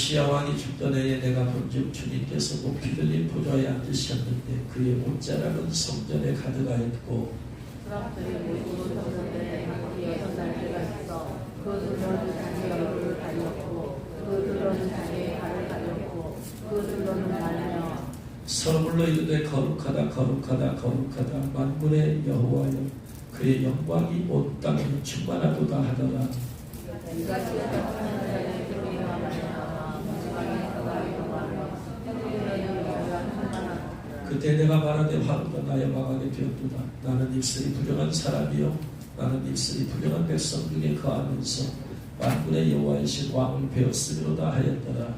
우시야 왕이 죽던 해에 내가 본즉 주님께서 높이 들린 보좌에 앉으셨는데 그의 옷자락은 성전에 가득하였고 수락들이 모이고 섰는데 하늘이 6날개가 있어 그 둘러는 자기의 얼굴을 가렸고 그 둘러는 자기의 발을 가렸고 그 둘러는 말하며 서물로 이르되 거룩하다 거룩하다 거룩하다 만군의 여호와여 그의 영광이 온 땅에 충만하도다 하더라. 네가 지었다 하는 자의 기록이 말하며 무지방에 그가 영광하며 생기는 여호와가 충만하다. 그때 내가 말하되 화로가 나의 망하게 되었도다. 나는 입술이 불량한 사람이요 나는 입술이 불량한 백성 중에 거하면서 만군의 여호와이신 왕을 배웠으리로다 하였더라.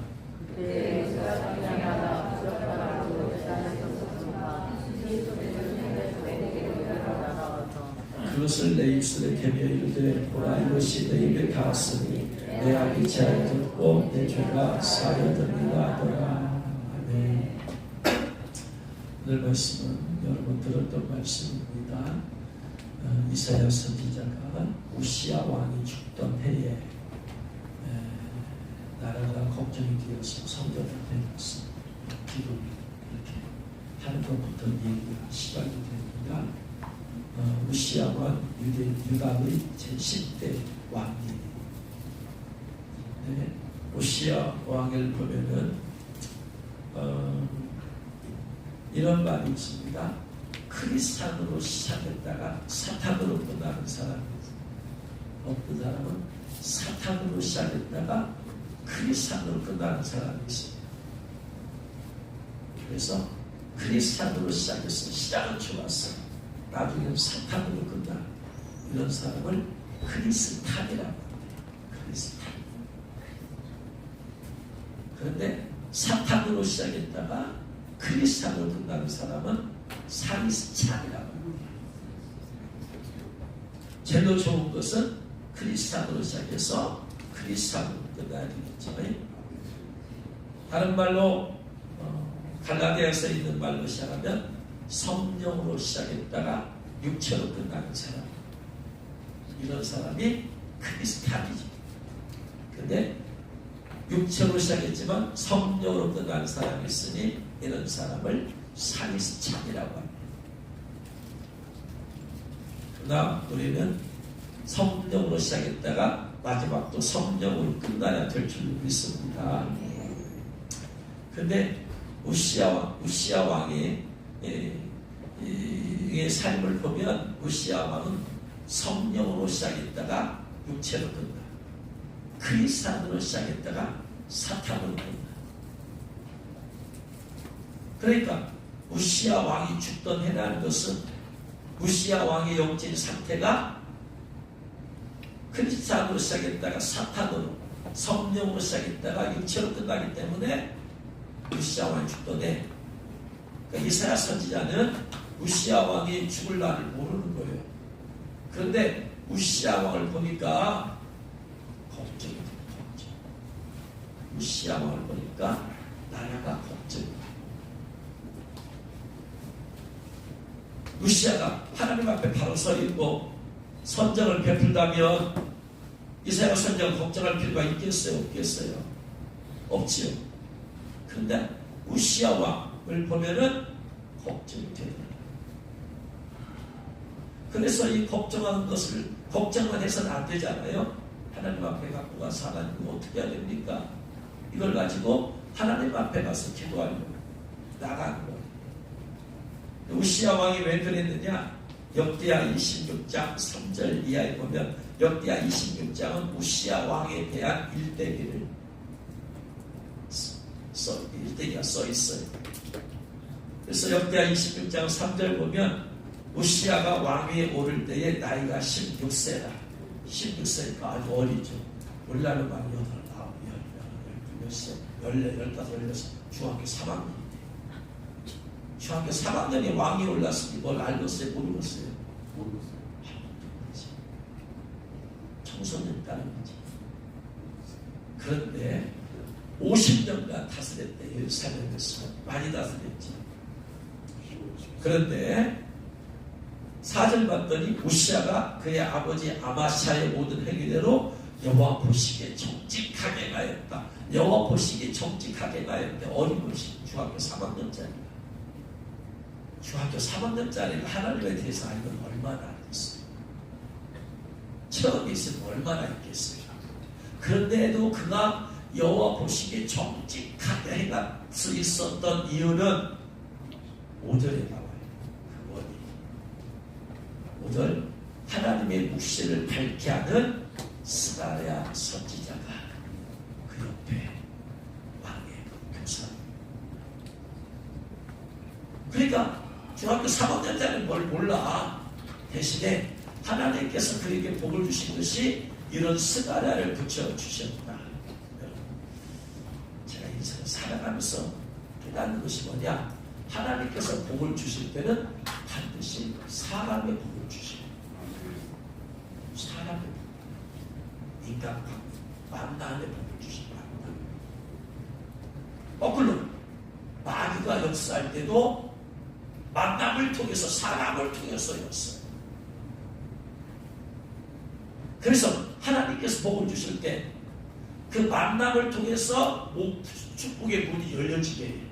그때 이스라엘 땅마다 부적하라고 대단히 떴었으나 이 소리는 내게 날아와서 그것을 내 입술에 대며 이르되 보라 이것이 내 입에 닿았으니 내 악이 제하였고 내 죄가 사하였느니라 하더라. 아멘. 오늘 말씀은 여러분 들었던 말씀입니다. 이사야 선지자가 우시야 왕이 죽던 해에 나라가 걱정이 되어서 성전을 내놨습니다. 기도 이렇게 하는 것부터 얘기가 시작이 됩니다. 우시야 왕 유다의 제10대 왕이에요. 네, 우시야 왕을 보면은 이런 말이 있습니다. 크리스찬으로 시작했다가 사탄으로 끝나는 사람이 있어요. 어떤 사람은 사탄으로 시작했다가 크리스찬으로 끝나는 사람이 있어요. 그래서 크리스찬으로 시작해서 시작은 좋았어요. 나중에는 사탄으로 끝나는 이런 사람을 크리스탄이라고 합니다. 크리스탄. 그런데 사탄으로 시작했다가 크리스찬으로 끝나는 사람은 사리스찬이라고 합니다. 제일 좋은 것은 크리스찬으로 시작해서 크리스찬으로 끝나야 되겠죠. 다른 말로 갈라디아서 있는 말로 시작하면 성령으로 시작했다가 육체로 끝나는 사람, 이런 사람이 크리스찬이죠. 근데 육체로 시작했지만 성령으로 끝나는 사람이 있으니 이런 사람을 사리스찬이라고 합니다. 그러나 우리는 성령으로 시작했다가 마지막도 성령으로 끝나야 될 줄 믿습니다. 근데 우시야 왕의 삶을 보면 우시야 왕은 성령으로 시작했다가 육체로 끝나. 크리스찬으로 시작했다가 사탄으로 끝나. 그러니까 우시야 왕이 죽던 해라는 것은 우시야 왕의 영적인 상태가 크리스찬으로 시작했다가 사탄으로, 성령으로 시작했다가 육체로 끝나기 때문에 우시야 왕이 죽던 해. 그러니까 이사야 선지자는 우시야 왕이 죽을 날을 모르는 거예요. 그런데 우시야 왕을 보니까 걱정이 돼요. 걱정. 우시야 왕을 보니까 나라가 걱정이 돼요. 우시야가 하나님 앞에 바로 서 있고 선정을 베풀다면 이사야 선지자가 걱정할 필요가 있겠어요? 없겠어요? 없지요. 그런데 우시야 왕을 보면은 걱정이 돼요. 그래서 이 걱정하는 것을 걱정만 해서는 안 되잖아요. 하나님 앞에 갖고 가서 하나님 어떻게 해야 됩니까? 이걸 가지고 하나님 앞에 가서 기도하려고 나가는 거예요. 우시야 왕이 왜 그랬느냐? 역대하 26장 3절 이하에 보면 역대하 26장은 우시야 왕에 대한 일대기를 일대기가 써 있어요. 그래서 역대하 26장 3절 보면 우시야가 왕위에 오를 때에 나이가 16세다. 16세니까 아주 어리죠. 우리나라 말이 8, 9, 10, 12, 14, 16 중학교 3학년. 중학교 3학년에 왕이 올랐으니 뭘 알겠어요? 모르겠어요? 청소년 따는 거지. 그런데 50년간 다스렸대. 예루살렘에서 많이 다스렸지. 그런데 4절 봤더니 우시야가 그의 아버지 아마샤의 모든 행위대로 여호와 보시기에 정직하게 가였다. 여호와 보시기에 정직하게 가였는데 어린 것이 중학교 3학년짜리. 중학교 3학년짜리가 하나님에 대해서 알면 얼마나 알겠어요. 처음에 있으면 얼마나 있겠어요. 그런데도 그가 여호와 보시기에 정직하게 해갈 수 있었던 이유는 5절에 나와요. 그 원인. 5절 하나님의 묵시를 밝게 하는 스가랴 선지자가 그 옆에 왕의 교사. 그러니까 중학교 3학년짜리는 뭘 몰라. 대신에 하나님께서 그에게 복을 주신 것이 이런 스가랴를 붙여주셨다. 제가 인생을 살아가면서 깨닫는 것이 뭐냐. 하나님께서 복을 주실 때는 반드시 사람의 복을 주셔요. 사람의 복. 인간 만남의 복을 주신다. 거꾸로 마귀가 역사할 때도 만남을 통해서 사람을 통해서였어요. 그래서 하나님께서 복을 주실 때 그 만남을 통해서 축복의 문이 열려지게 해요.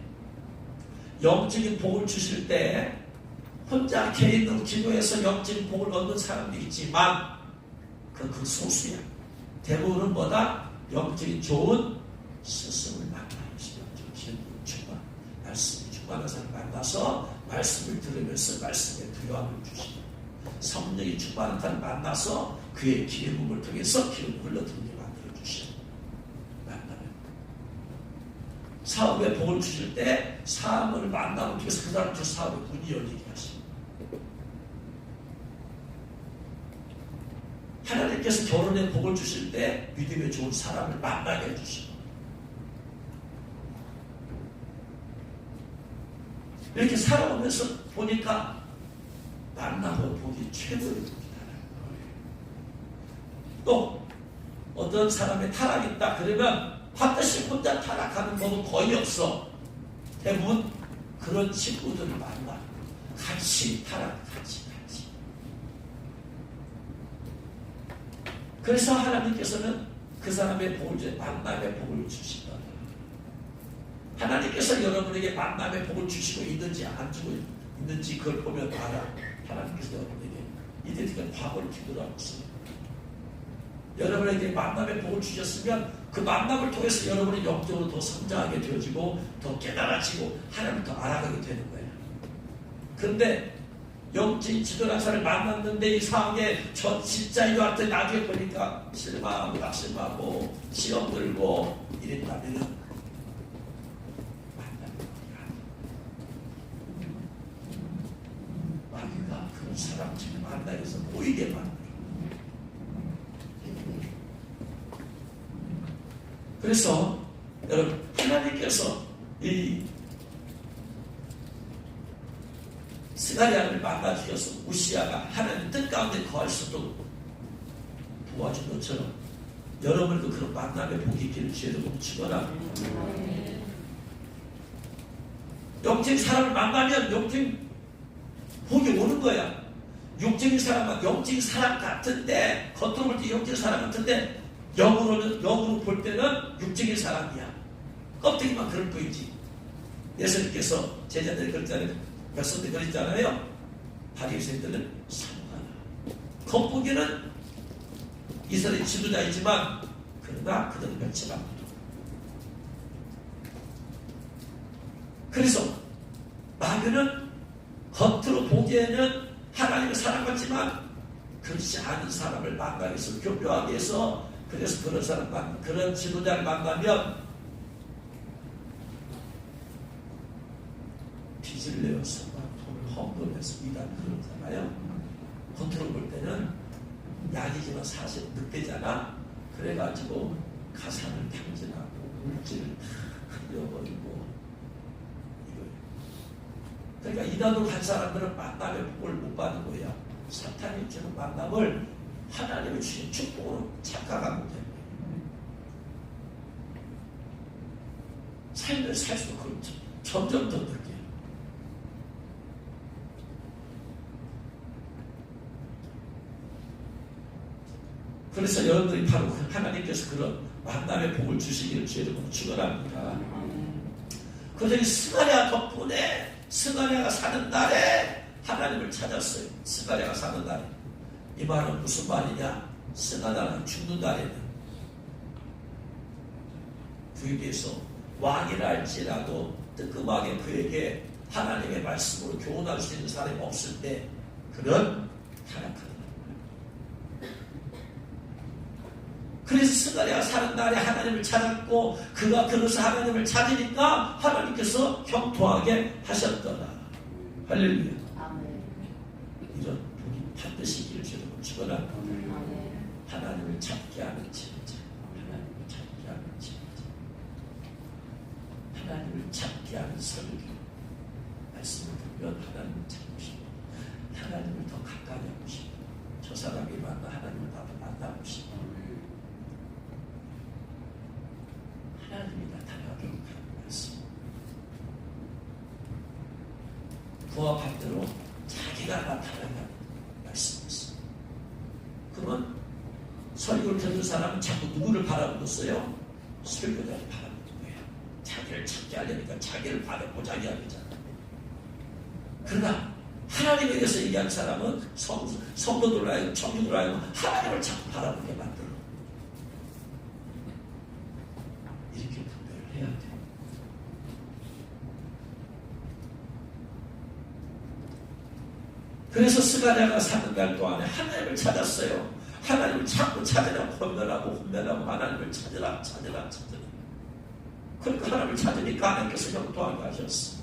영적인 복을 주실 때 혼자 개인으로 기도해서 영적인 복을 얻는 사람도 있지만 그 소수야. 대부분은 뭐다? 영적인 좋은 스승을 만나서 영적인 충만, 말씀이 충만한 사람을 만나서 말씀을 들으면서 말씀에 두려움을 주시고 성령이 충만한 사람을 만나서 그의 기름을 통해서 기름을 흘러들게 만들어주시고 만나면 사업에 복을 주실 때 사람을 만나면 통해서 그 사람 그 사업의 문이 열리게 하시고 하나님께서 결혼에 복을 주실 때 믿음의 좋은 사람을 만나게 해주시고 이렇게 살아오면서 보니까 만나고 복이 최고입니다. 또 어떤 사람의 타락이 있다 그러면 반드시 혼자 타락하는 법은 거의 없어. 대부분 그런 친구들을 만나 같이 타락 같이 그래서 하나님께서는 그 사람의 복을 주시 만남의 복을 주신다. 하나님께서 여러분에게 만남의 복을 주시고 있는지 안 주고 있는지 그걸 보면 알아. 하나님께서 여러분에게 이들에게 과거를 기도하고 있습니다. 여러분에게 만남의 복을 주셨으면 그 만남을 통해서 여러분이 영적으로 더 성장하게 되어지고 더 깨달아지고 하나님을 더 알아가게 되는 거예요. 그런데 영적인 지도한 사람을 만났는데 이상하게 저 진짜 이거한테 나중에 보니까 실망하고 낙심하고 시험 들고 이랬다면 만남의 복이 아니에요. 마귀가 그런 사람들을 만나서 보이게 만들어요. 그래서 여러분 하나님께서 이 스가랴를 만나주셔서 우시아가 하나님 뜻 가운데 거할 수 있도록 도와준 것처럼 여러분도 그런 만남의 복이 있기를 주의로 멈추거나 영적인 사람을 만나면 영적인 복이 오는 거야. 육적인 사람은 영적인 사람 같은데 겉으로 볼 때 영적인 사람 같은데 영으로 볼 때는 육적인 사람이야. 껍데기만 그럴 뿐이지. 예수님께서 제자들이 그랬잖아요. 백성들이 그랬잖아요. 바리새인들은 사모하나. 겉보기는 이스라엘 지도자이지만 그러나 그들은 멸치합니다. 그래서 마귀는 겉으로 보기에는 하나님의 사랑 같지만 그렇지 않은 사람을 만나기 위해서 교묘하게 해서 그래서 그런 사람 그런 지도자를 만나면 빚을 내어서 돈을 헌금해서 이단 그러잖아요. 겉으로 볼 때는 약이지만 사실 늑대잖아. 그래가지고 가산을 탕진하고 물질을 다 흘려버리고 이거예요. 그러니까 이단으로 간 사람들은 만남의 복을 못 받는 거예요. 사탄이 주는 만남을 하나님의 주신 축복으로 착각하면 돼요. 삶을 살수록 그렇죠. 점점 더 느껴요. 그래서 여러분들이 바로 하나님께서 그런 만남의 복을 주시기를 주의 이름으로 축원합니다. 그들이 스가랴 덕분에 스가랴가 사는 날에 하나님을 찾았어요. 스가랴가 사는 날에. 이 말은 무슨 말이냐? 스가랴가 죽는 날에는 그에게서 왕이라 할지라도 뜨끔하게 그에게 하나님의 말씀으로 교훈할 수 있는 사람이 없을 때 그는 타락하는 거예요. 그래서 스가랴가 사는 날에 하나님을 찾았고 그가 그것을 하나님을 찾으니까 하나님께서 형통하게 하셨더라. 할렐루야. 이런 복이 반드시 있기를 주님은 축원합니다. 하나님을 찾게 하는 제자, 하나님을 찾게 하는 제자, 하나님을 찾게 하는 설교, 말씀을 들으면 하나님을 찾고 싶어, 하나님을 더 가까이 하고 싶어, 저 사람이 만나 하나님을 나도 만나고 싶어, 하나님이 나타나도록 하는 말씀. 그와 반대로 자기가 나타나는 말씀이었어요. 그러면 설교를 듣는 사람은 자꾸 누구를 바라보겠어요? 설교자를 바라보는 거예요. 자기를 찾게 하려니까 자기를 바라보자기 하잖아요. 그러나 하나님에 대해서 얘기하는 사람은 성도들 하여금 청중들 하여금 하나님을 자꾸 바라보게 만들어. 이렇게 분별을 해야 돼요. 그래서 스가랴가 사는 날 동안에 하나님을 찾았어요. 하나님을 자꾸 찾으라고 혼내라고 하나님을 찾으라. 그러니까 하나님을 찾으니까 하나님께서 형통하게 하셨어.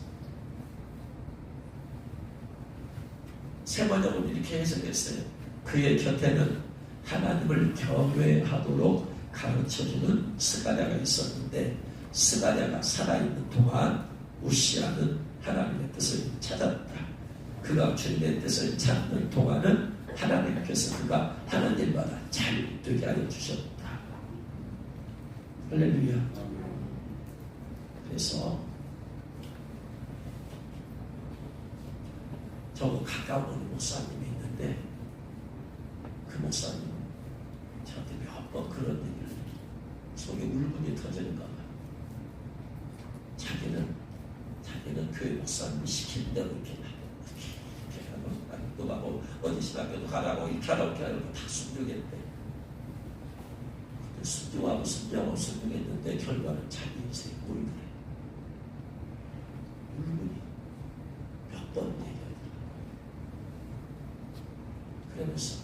세 번역은 이렇게 해석했어요. 그의 곁에는 하나님을 경외하도록 가르쳐주는 스가랴가 있었는데 스가랴가 살아있는 동안 우시아는 하나님의 뜻을 찾았다. 그가 주님의 뜻을 찾는 동안은 하나님께서 그가 하는 일마다 잘 되게 하여 주셨다. 할렐루야. 그래서 저거 가까운 우리 목사님이 있는데 그 목사님은 저한테 몇 번 그런 얘기를 속에 울분이 터지는가 봐. 자기는 교회 목사님이 시키는 대로 이렇게 또 가고 어디 신학교도 가라고 이렇게 하라고 다 순종했대. 순종하고 순종했는데 결과는 자기 인생이 보이더래. 울분이 몇 번 얘기하더라. 그러면서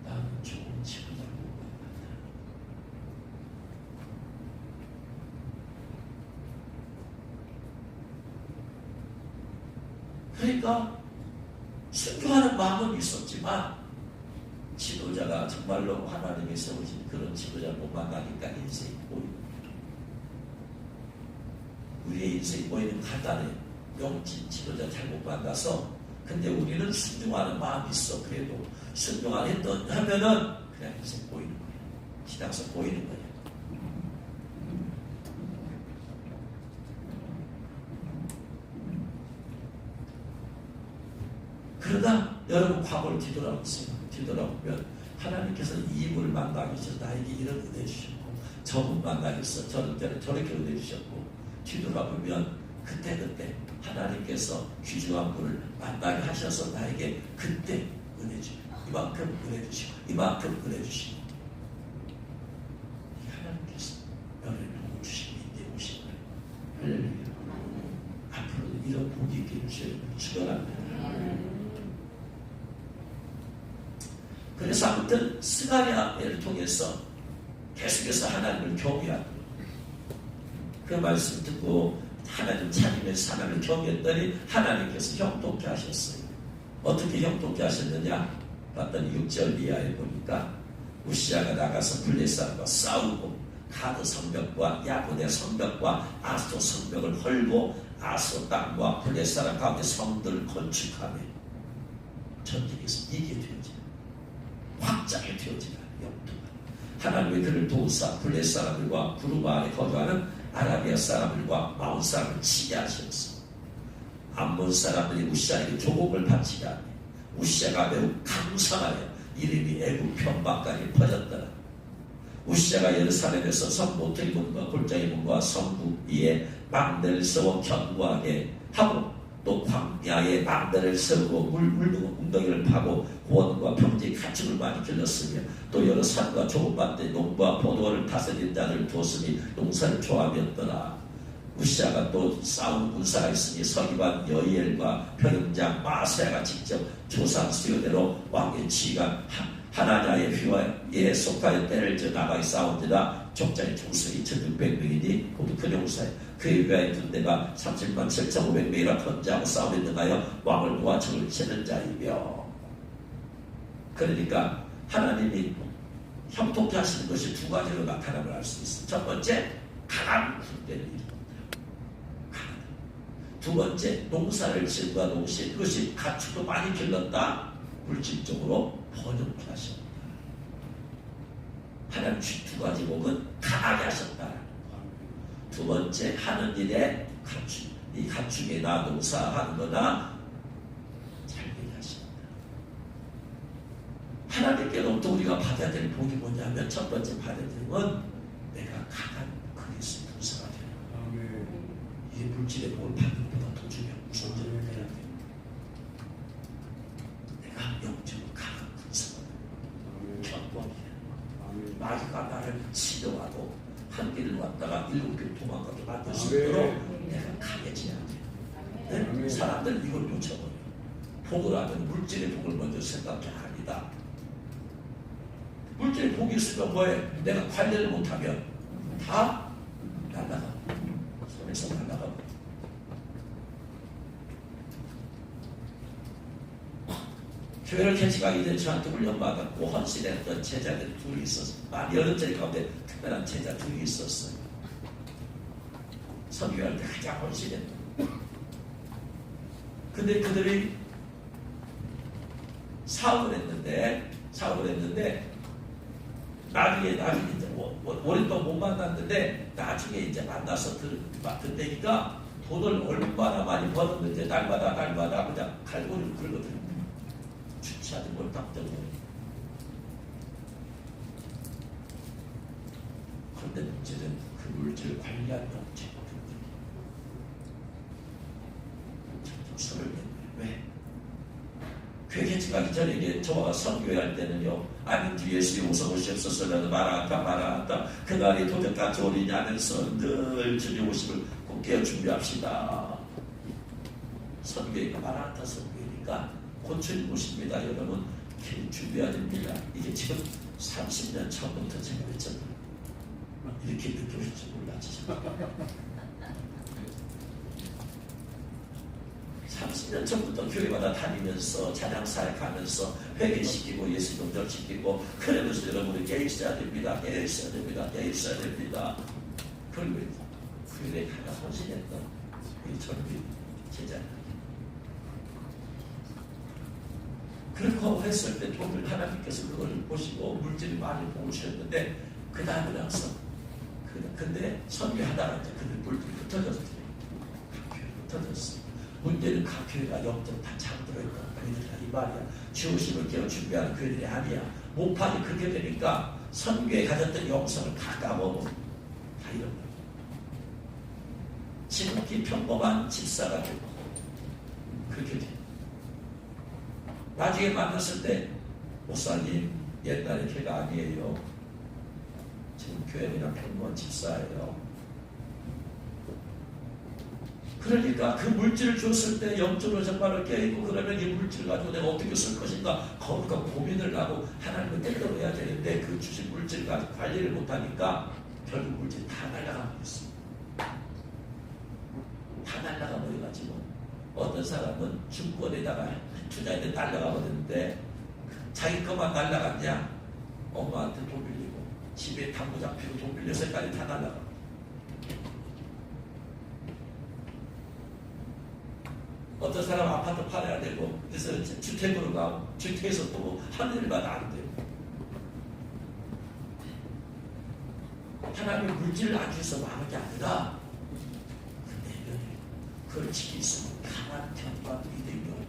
나는 좋은 지도자를 못 만났다. 그러니까 순종하는 마음은 있었지만 지도자가 정말로 하나님이 세우신 그런 지도자를 못 만나니까 인생이 보이는 거예요. 우리의 인생이 보이는 간단해. 영진 지도자 잘 못 만나서 근데 우리는 순종하는 마음이 있어. 그래도 순종하면은 그냥 인생 보이는 거예요. 신앙서 보이는 거예요. 그러다 여러분 과거를 뒤돌아보세요. 뒤돌아보면 하나님께서는 이 인물을 만나기 위해서 나에게 이런 은혜 주셨고 저분 만나기 위해서 저렇게 은혜 주셨고 뒤돌아보면 그때 하나님께서 귀중한 분을 만나게 하셔서 나에게 그때 은혜 주시고 이만큼 은혜 주시고 이만큼 은혜 주시고 하나님께서 너를 복을 주시고 인내 오신 거예요. 할렐루야. 앞으로도 이런 복이 있기를 주여 축원합니다. 그래서 아무튼 스가랴를 통해서 계속해서 하나님을 경외하고 그 말씀 듣고 하나님 찾으면서 하나님을 경외했더니 하나님께서 형통케 하셨어요. 어떻게 형통케 하셨느냐? 봤더니 6절 이하에 보니까 우시아가 나가서 블레 사람과 싸우고 가드 성벽과 야분의 성벽과 아소 성벽을 헐고 아소 땅과 블레 사람 가운데 성들을 건축하며 전쟁에서 이기게 되어지는 확장이 되어지는 영토가 하나님의 그를 도우사 블레 사람들과 구르마 안에 거주하는 아라비아 사람들과 마온 사람을 치게 하셨어. 암몬 사람들이 우시아에게 조공을 바치게 하며 우시아가 매우 강성하여 이름이 애굽 편방까지 퍼졌더라. 우시아가 예루살렘에서 성 모텔문과 골짜기 문과 성국 위에 망대를 세워 견고하게 하고 또 광야에 망대를 세우고 웅덩이를 파고 고원과 평지에 가축을 많이 길렀으며 또 여러 산과 좁은 밭에 농부와 포도원을 다스린 자를 두었으니 농사를 좋아하였더라. 우시아가 또 싸운 군사가 있으니 서기관 여이엘과 병영장 마세야가 직접 조상 수요대로 왕의 지휘관 하나냐의 휘와에 속하여 때를 져 나가게 싸운지라. 족장의 총수이 1600명이니 모두 그 용사에 그에 위하여 군대가 37만 7,500명이라 건재하고 싸움에 능하여 왕을 모아 적을 치는 자이며. 그러니까 하나님이 형통케 하시는 것이 두 가지로 나타남을 알 수 있습니다. 첫 번째, 강한 군대를 이룬다. 두 번째, 농사를 지은과 동시에 그것이 가축도 많이 길렀다. 물질적으로 번영케 하셨다. 하나님 두 가지 복은 강하게 하셨다. 두 번째, 하는 일에 가축, 이 가축이나 농사하는 거나 잘 되게 하신다. 하나님께로부터 우리가 받아야 될 복이 뭐냐면 첫 번째 받아야 될 건 내가 강한 그리스도 군사가 되는 거야. 이게 물질의 복을 받는 것보다 더 중요한 우선적인 거야. 내가 영적으로 강한 군사가 되는 거야. 견고하게. 마귀가 나를 치료하고 한 길을 왔다가 일곱 길 도망가게 만들 수 있도록 내가 강해져야 돼. 네? 사람들은 이걸 놓쳐버려. 복을 하면 물질의 복을 먼저 생각해. 아니다. 물질의 복이 있으면 뭐해? 내가 관리를 못하면 다 날아가. 손에서 날아가. 교회를 개척하기 전에 저한테 훈련받았고 헌신했던 제자들이 둘이 있었어요. 만 80짜리 가운데 특별한 제자 둘이 있었어요. 선교할 때 가장 헌신했던. 근데 그들이 사업을 했는데 나중에 이제 오랫동안 못 만났는데 나중에 이제 만나서 듣다니까 돈을 얼마나 많이 벌었는지 날마다 그냥 갈고리를 긁거든요. 주치하지 못한 때문에. 그런데 문제는 그 물질을 관리하는 영적이거든요. 점점 서를 왜? 교회 개척하기 전에 이게 저와 선교회 할 때는요, 아니 예수님 오셔오시옵소서라도 말아갔다 그날이 도적같이 오리냐 하면서 늘 주님 오심을 꼭 깨어 준비합시다. 선교회가 말아갔다 선교회니까 고쳐진 곳입니다. 여러분 준비해야 됩니다. 이게 지금 30년 전부터 제가 했잖아요. 이렇게 늦게 오실 줄 몰랐지. 30년 전부터 교회마다 다니면서 찬양 사역하면서 회개시키고 예수 동정시키고 그러면서 여러분이 깨 있어야 됩니다. 깨 있어야 됩니다. 그리고 교회에 하나 헌신했던 이 전비 제자입니다. 그렇게 했을 때 돈을 하나님께서 그걸 보시고 물질을 많이 보시는데 그 다음에 나서 근데 선교하다가 이제 그들 물질이 흩어졌어요. 각 교회가 흩어졌어요. 문제는 각 교회가 영적 다 잠들어있다. 그들이라 이 말이야. 주오심을 깨어 준비하는 교회들이 아니야. 모판이 그렇게 되니까 선교에 가졌던 영성을 다 까먹어. 다 이런 거야. 지극히 평범한 집사가 되고 그렇게 돼. 나중에 만났을 때 목사님 옛날에 걔가 아니에요. 지금 교회는 그냥 평범한 집사예요. 그러니까 그 물질을 줬을 때 영적으로 정말로 깨있고 그러면 이 물질을 가지고 내가 어떻게 쓸 것인가 거기가 고민을 하고 하나님을 떼려해야 되는데 그 주신 물질 가지고 관리를 못하니까 결국 물질이 다 날아가 버렸습니다. 다 날아가 버려가지고 어떤 사람은 증권에다가 투자했는데 날아가 버렸는데 자기 것만 날아갔냐? 엄마한테 돈 빌리고 집에 당구 잡히고 돈 빌려서까지 다 날아가. 어떤 사람 아파트 팔아야 되고 그래서 주택으로 가고 주택에서 또 하는 일마다 안 돼요. 하나님의 물질을 안 주셔서 많은 게 아니라 근데 그걸 지키기 위해서 강한 견과 믿음이 없는 거예요.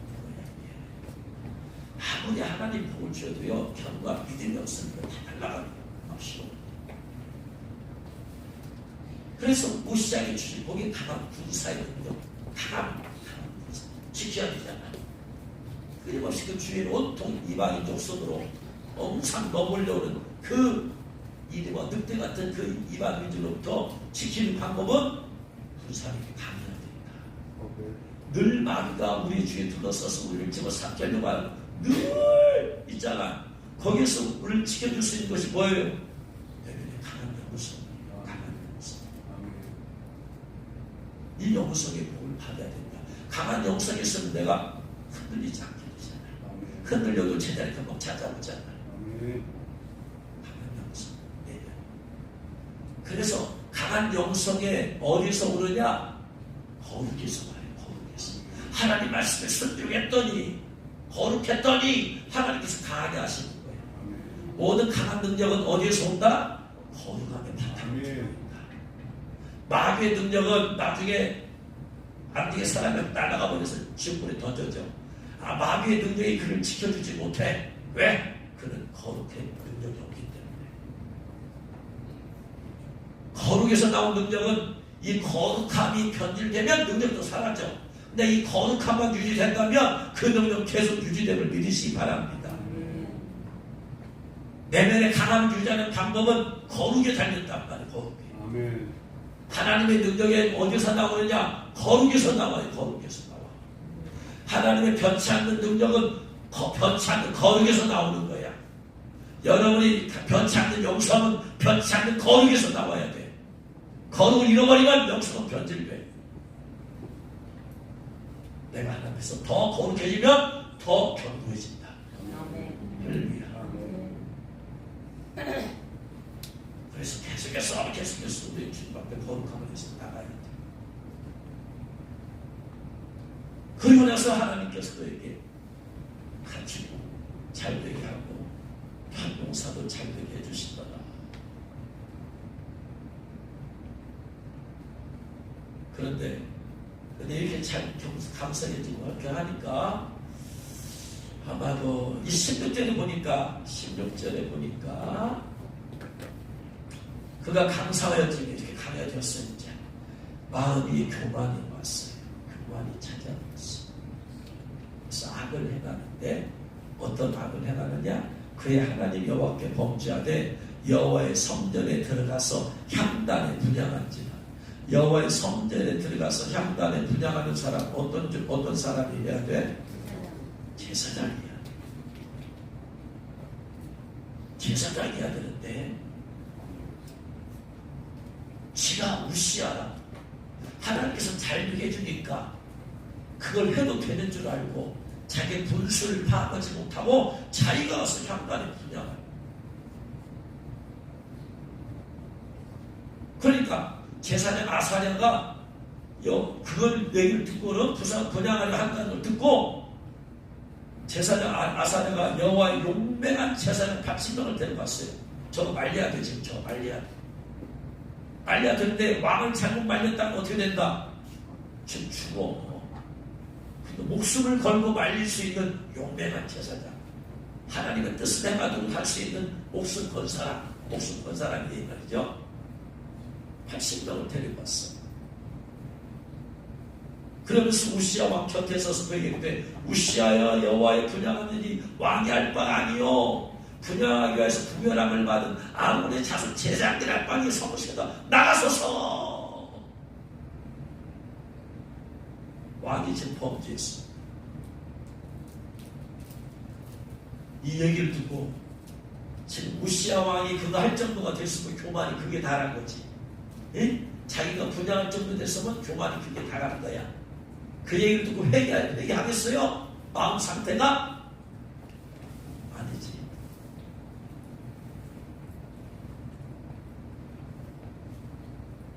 아무리 하나님 하나님 복을 주어도요 견과 믿음이 없으니까 다 날아갑니다. 막 쉬워. 그래서 우시아에게 주신 복이 강한 군사의 능력, 강한 군사 지켜야 되잖아요. 끊임없이 그 주위에 온통 이방인 족속으로 엄청 넘어려오는 그 이리와 늑대 같은 그 이방인들로부터 지키는 방법은 군사력이 강해야 됩니다. 늘 마귀가 우리 주위에 둘러서서 우리를 집어삼키려고 하는 늘 있잖아. 거기에서 우리를 지켜줄 수 있는 것이 뭐예요? 내면의 강한 영성, 강한 영성. 이 영성의 복을 받아야 된다. 강한 영성이 있으면 내가 흔들리지 않게 되잖아요. 흔들려도 제자리 금방 찾아오잖아요. 강한 영성. 네. 그래서 강한 영성에 어디서 오느냐? 거룩에서 와요. 거룩에서. 하나님 말씀에 순종했더니 거룩했더니 하나님께서 강하게 하시는 거예요. 모든 강한 능력은 어디에서 온다? 거룩함의 바탕입니다. 마귀의 능력은 나중에 안되게 사람이 날아가 버려서 지옥불에 던져져. 마귀의 능력이 그를 지켜주지 못해. 왜? 그는 거룩의 능력이 없기 때문에. 거룩에서 나온 능력은 이 거룩함이 변질되면 능력도 사라져. 근데 이 거룩함만 유지된다면 그 능력 계속 유지됨을 믿으시기 바랍니다. 내면의 강함을 유지하는 방법은 거룩에 달렸단 말이에요. 거룩에. 하나님의 능력이 어디서 나오느냐? 거룩에서 나와요. 거룩에서 나와. 하나님의 변치 않는 능력은 변치 않는 거룩에서 나오는 거야. 여러분이 변치 않는 영성은 변치 않는 거룩에서 나와야 돼. 거룩을 잃어버리면 영성은 변질돼. 내가 하나님 앞에서 더 거룩해지면 더 견고해진다. 할렐루야. 그래서 계속해서 우리 주님 앞에 거룩함을 해서 나가야 돼. 그리고 나서 하나님께서 너에게 가르치고 잘 되게 하고 변동사도 잘 되게 해주신다. 그런데 이렇게 잘 감사해지고 이렇게 하니까 아마도 이 16절에 보니까 그가 강사하였더니 이렇게 강해졌어요. 이제 마음이 교만이 왔어요. 교만이 찾아왔어요. 그래서 악을 행하는데 어떤 악을 행하느냐? 그의 하나님 여호와께 범죄하되 여호와의 성전에 들어가서 향단에 분향한지라. 여호와의 성전에 들어가서 향단에 분향하는 사람 어떤 사람이어야 돼? 제사장이야. 제사장이어야 되는데 지가 우시아라. 하나님께서 잘 되게 해주니까 그걸 해도 되는 줄 알고 자기 분수를 파악하지 못하고 자기가 와서 향단에 분향을. 그러니까 제사장 아사랴가 그걸 얘기를 듣고는 분향하려 한다는 걸 듣고 제사장 아사랴가 여호와의 용맹한 제사장 80명을 데려갔어요. 저거 말려야 돼. 지금 저거 말려야 돼. 말려야 되는데 왕을 잘못 말렸다면 어떻게 된다? 지금 죽어. 근데 목숨을 걸고 말릴 수 있는 용맹한 제사장. 하나님의 뜻을 행하도록 할 수 있는 목숨 건 사람이 말이죠. 80명을 데리고 왔어. 그러면서 우시아 왕 곁에 서서 그에게 이르되 우시아여 여호와의 분향하는 일이 왕이 할 바가 아니요 분향하기 위해서 구별함을 받은 아론의 자손 제사장들 할 바니 성시다 나가소서. 왕이 지금 범죄했어. 이 얘기를 듣고 지금 우시아 왕이 그거 할 정도가 됐으면 교만이 그게 다란 거지. 예? 자기가 분양할 정도 됐으면 교만이 그게 다란 거야. 그 얘기를 듣고 회개하겠어요? 마음 상태가 아니지.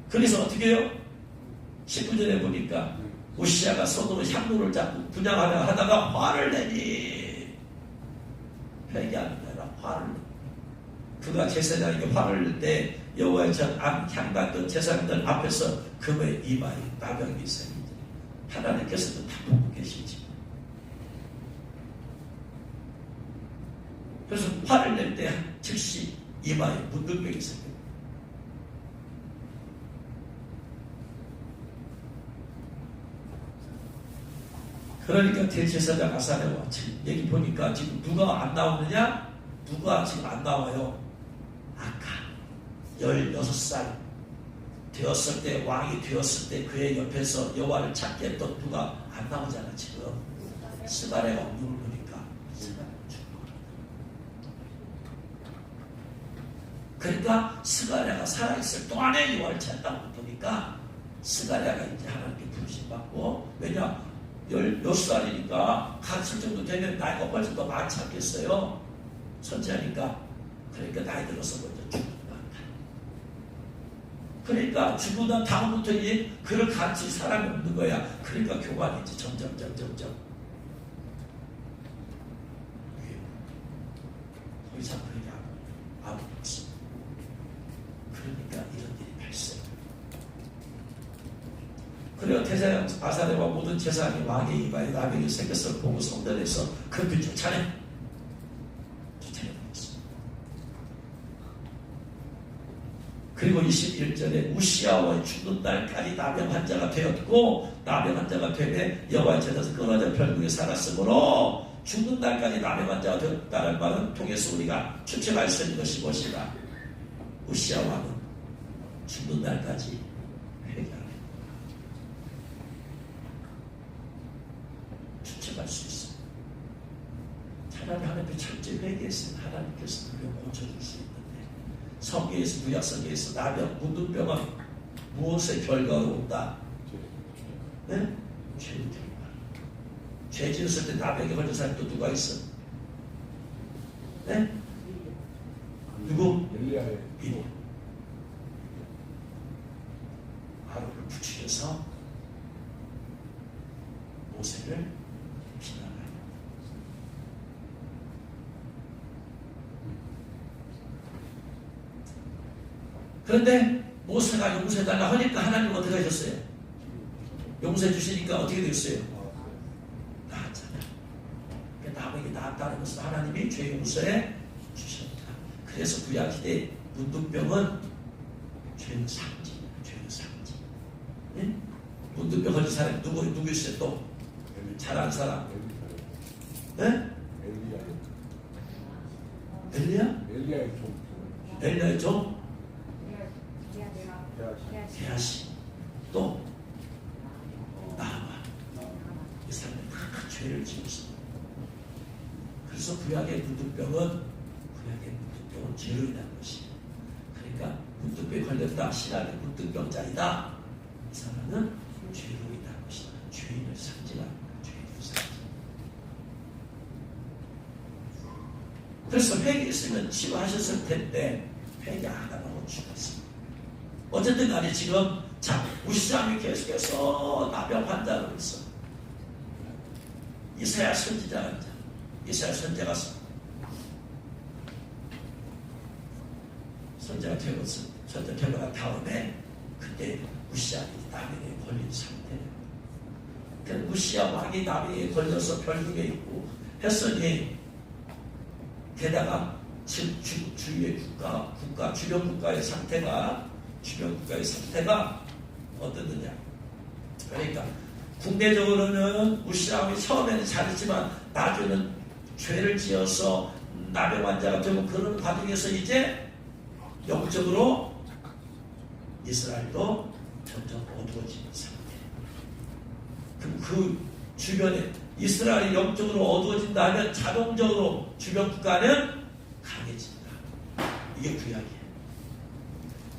그래서 어떻게 해요? 19절에 보니까 우시아가 손으로 향로를 잡고 분양하려 하다가 화를 내니 회개하는 게 아니라 화를 내. 그가 제사장에게 화를 낼 때 여호와의 전 향단던 제사장들 앞에서 금의 이마에 나병이 생기지. 하나님께서도 다 보고 계시지. 그래서 화를 낼 때 즉시 이마에 문둥병이 생겨요. 그러니까 대제사장 아사랴와 지금 얘기 보니까 지금 누가 안 나오느냐? 누가 지금 안 나와요? 아까 16살 되었을 때, 왕이 되었을 때 그의 옆에서 여호와를 찾게 했던 누가 안 나오잖아. 지금 스가랴가 눈을 보니까 그러니까 스가랴가 살아있을 동안에 여호와를 찾다고 보니까 스가랴가 이제 하나님께 부르심 받고, 왜냐 16살이니까 가르칠 정도 되면 나이가 훨씬 더 많지 않겠어요? 선지자니까. 그러니까 나이 들어서 먼저 죽는다. 그러니까 죽고 난 다음부터 이제 그를 가르칠 사람이 없는 거야. 그러니까 교관이 이제 점점 더 이상 그렇게 아무도 없어. 그러니까 이런 일이 발생. 그리고 대제사장 아사랴와 모든 제사장이 왕의 이마에 나병이 생겼을 보고 성전에서 급히 쫓아내버렸어. 그리고 21절에 우시야와 죽는 날까지 나병 환자가 되었고, 나병 환자가 되매 여호와의 제자에서 끊어져 별국에 살았으므로 죽는 날까지 나병 환자가 되었다는 말은 통해서 우리가 추측할 수 있는 것이 무엇이다? 우시야 왕은 죽는 날까지 회개하는, 추측할 수 있어요. 차라리 하나님께 철저히 회개했으면 하나님께서 우리를 고쳐줄 수 있는데, 성경에서, 구약성경에서 나병, 문둥병은 무엇의 결과로 온다? 네? 죄의 결과. 죄 지었을 때 나병에 걸린 사람이 또 누가 있어? 네? 누구? 엘리야의 미리 하루를 부추겨서 모세를 비난하여. 그런데 모세가 용서해달라 하니까 하나님 어떻게 하셨어요? 용서해 주시니까 어떻게 됐어요? 나았잖아. 나병이 나았다는 것은 하나님이 죄 용서해 주셨다. 그래서 구약시대 문둥병은 죄의 상징이야. 죄의 상징. 예? 문둥병 걸린 사람이 누구 있어요? 또 잘하는 사람. 네? 엘리야? 엘리야의 종? 게하시. 또 나아만. 이 사람이 다 죄를 지었어. 그래서 구약의 문둥병은 죄로 인한 것이에요. 그러니까 문둥병에 걸렸다, 신학의 문둥병자이다. 이 사람은 죄로 인한 것이다. 죄인을 상징하는 거야. 죄인을 상징. 그래서 회개했으면 치료하셨을 텐데 회개 안 하고 죽었습니다. 어쨌든 간에 지금 우시장이 계속해서 나병 환자로 있어. 이사야 선지자가 있잖아. 이사야 선지자가 선지자가 되고 난 다음에 그때 우시아이 나병에 걸린 상태예요. 그러니까 우시아 왕이 나병에 걸려서 별국에 있고 했으니, 게다가 주위의 주변 국가의 상태가 어떻느냐. 그러니까 국내적으로는 우시아 왕이 처음에는 잘했지만 나중에는 죄를 지어서 나병 환자가 되고, 그런 과정에서 이제 영적으로 이스라엘도 점점 어두워지는 상태. 그럼 그 주변에 이스라엘이 영적으로 어두워진다 하면 자동적으로 주변 국가는 강해진다. 이게 구약이에요.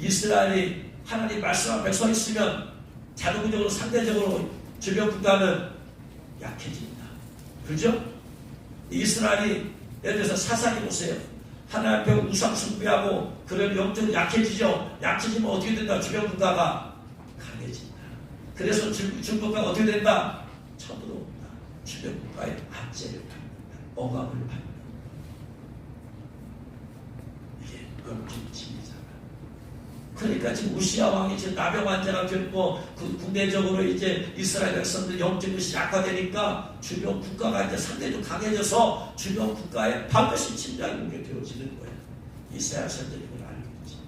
이스라엘이 하나님 말씀 앞에 서 있으면 자동적으로 상대적으로 주변 국가는 약해진다. 그죠? 이스라엘이 예를 들어서 사상해 보세요. 하나님 앞에 우상 숭배하고 그러면 영적으로 약해지죠. 약해지면 어떻게 된다? 주변 국가가 강해진다. 그래서 중국가가 어떻게 된다? 쳐들어온다. 주변 국가의 압제를 받는다. 억압을 받는다. 이게 영적 진리잖아. 그러니까 지금 우시야 왕이 지금 나병 환자가 됐고 그 국내적으로 이제 이스라엘 백성들 영적으로 약화되니까 주변 국가가 이제 상대적으로 강해져서 주변 국가에 반드시 침략이 오게 되어지는 거예요. 이스라엘 선생이 그걸 알고 있지.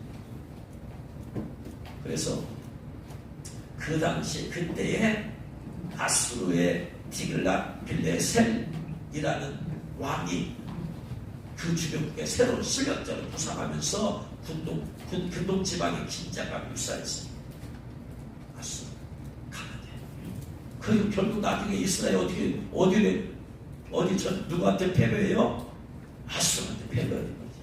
그래서 그 당시 그때에 아수르의 디글랏 빌레셀이라는 왕이 그 주변국에 새로운 실력자를 구상하면서 근동 지방의 긴장감을 유사했어요. 아수르 강하대. 그 결국 나중에 이스라엘 누구한테 패배해요? 아수르한테 패배하는 거죠.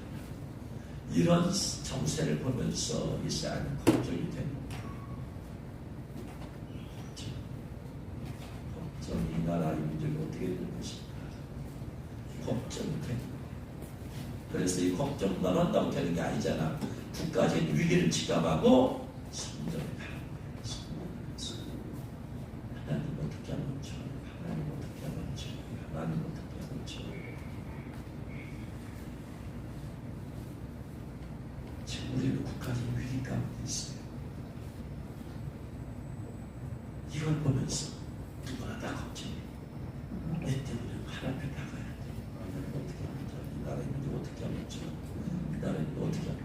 이런 정세를 보면서 이스라엘은 걱정이 되는 거예요. 걱정이 이 나라의 문제가 어떻게 될 것인가. 걱정이 되는 거예요. 그래서 이 걱정만 한다고 되는 게 아니잖아. 국가적인 위기를 직감하고 성전에 가는 거예요. 하나님 어떻게 하면 좋아요? 하나님 어떻게 하면 좋아요? 하나님 어떻게 하면 좋아요? 지금 우리는 국가적인 위기 가운데 있어요. 이걸 보면서 누구나 다 걱정해. 내 때문에 하나님 앞에 나가야 돼. 하나님 어떻게 하면 좋아요? 이 나라의 문제 어떻게 하면 좋아요? 이 나라의 문제 어떻게 하면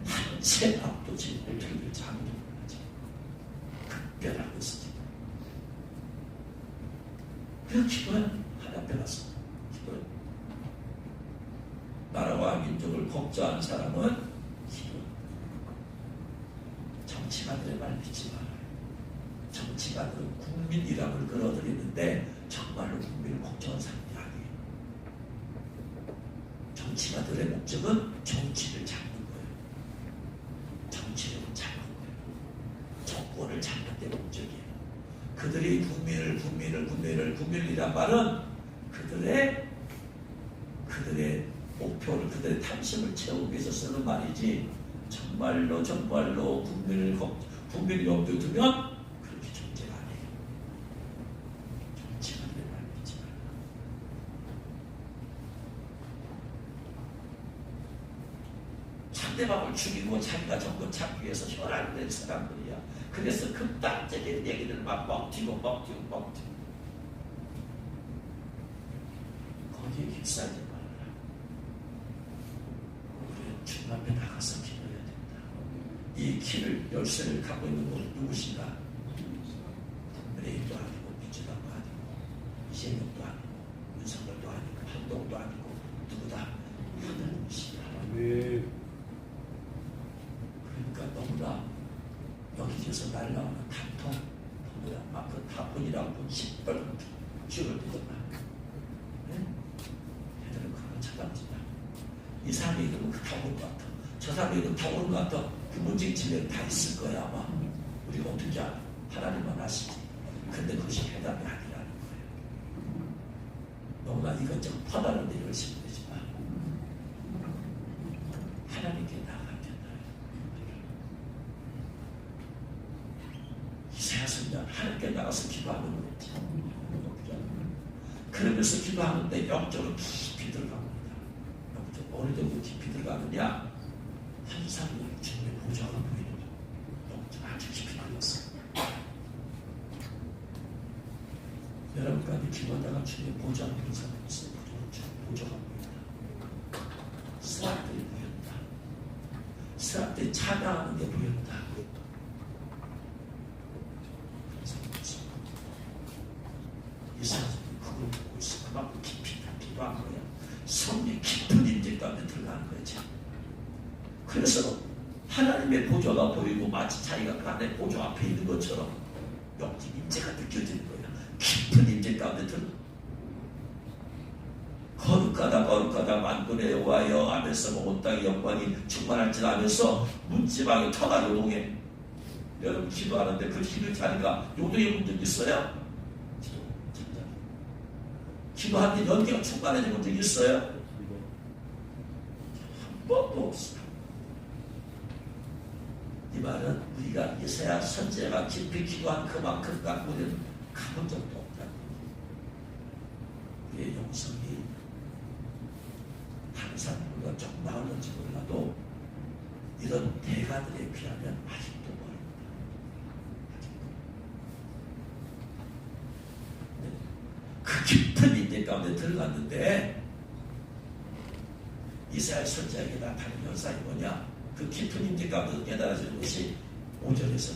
한채 앞도 지금 어떻게 될지 아무도 몰라지. 급변한 것이지. 그냥 기도해. 하나님 앞에 가서 기도해. 나라와 민족을 걱정하는 사람은 기도해. 정치가들의 말 믿지 말아요. 정치가들은 국민 일함을 끌어들이는데 정말로 국민을 걱정하는 사람이 아니에요. 정치가들의 목적은 정치를 잡는 거예요. 정치력을 잡는 거예요. 정권을 잡는 데 목적이에요. 그들이 국민이란 말은 그들의 목표를, 그들의 탐심을 채우기 위해서 쓰는 말이지, 정말로 국민을 염두에 두면 그렇게 존재가 아니에요. 정치가들의 말 믿지 말라. 상대방을 죽이고 자기가 정권 잡기 위해서 혈안이 된 사람들이야. 그래서 극단적인 얘기를 막 먹튀고 거기에 휩싸이지 말라. 우리는 주님 앞에 나가서 기도해야 된다. 이 길을 열쇠를 갖고 있는 건 누구신가? 국민의힘도 아니고 민주당도 아니고 이재명도 아니고 윤석열도 아니고 한동도 아니고 누구다? 하나님이시다. 그러니까 너무나 여기저기서 날라오는 단통, 너무나 막 그 다분이라고 시뻘건 줄을 뜯어놔. 애들은 그걸 쳐다보지 마. 이 사람이 이러면 다 오는 것 같아. 저 사람이 이러면 다 오는 것 같아. 그 문제 질문이 다 있을 거야 아마. 우리가 어떻게 알아? 하나님만 아시지. 근데 그것이 해답이 아니라는 거예요. 너무나 이것저것 퍼다는데 열심히 되지 마. 하나님께 나가야 된다. 이사야 선지자 하나님께 나가서 기도하는 거지. 그러면서 기도하는데 영적으로 깊이 들어갑니다. 영적으로 어느 정도 깊이 들어가느냐? 환상이 주님의 보좌가 보이는 영적으로 아주 깊이 들어갔어요. 여러분까지 기도하다가 주님의 보좌가 보이는 사람이 있어요. 주님의 보좌가 보인다. 사람들이 보였다. 사람들이 찬양하는 게 보였다. 이 사람이 그걸 보고 있어. 그만큼 깊이 기도한 거야. 성령 깊은 임재 가운데 들어가는 거지. 그래서 하나님의 보좌가 보이고 마치 자기가 그 안에 보좌 앞에 있는 것처럼 영적 임재가 느껴지는 거야. 깊은 임재 가운데 들어. 거룩하다 만군의 여호와여 하면서 온 땅의 영광이 충만할지라 하면서 문지방에 터가 요동해. 여러분 기도하는데 그 기도 자리가 요동해 본 적 있어요? 기도하는데 연기가 충만해진 본 적 있어요? 한 번도 없어요. 이 말은 우리가 이사야 선지자가 깊이 기도한 그만큼 갖고 우리는 가본 적도 없다. 우리의 영성이 항상 우리가 좀 나올는지 몰라도 이런 대가들에 비하면 아직도 멀습니다. 그 깊은 인재 가운데 들어갔는데 이스라엘 선지자에게 나타나는 현상이 뭐냐? 그 깊은 인재 가운데 깨달아지는 것이 5절에서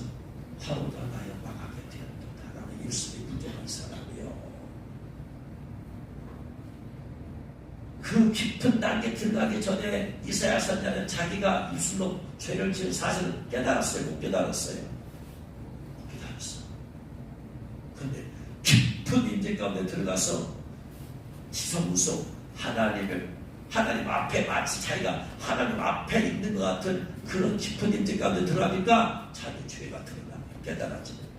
화로가 나여 망하게 되었다. 나는 일순위 부정한 사람이요. 그 깊은 단계 들어가기 전에 이사야 선지자는 자기가 입술로 죄를 지은 사실을 깨달았어요? 못 깨달았어요? 못 깨달았어. 그런데 깊은 인재 가운데 들어가서 지성무속 하나님 앞에 마치 자기가 하나님 앞에 있는 것 같은 그런 깊은 인재 가운데 들어가니까 자기 죄가 드러나고 깨달아지는 거예요.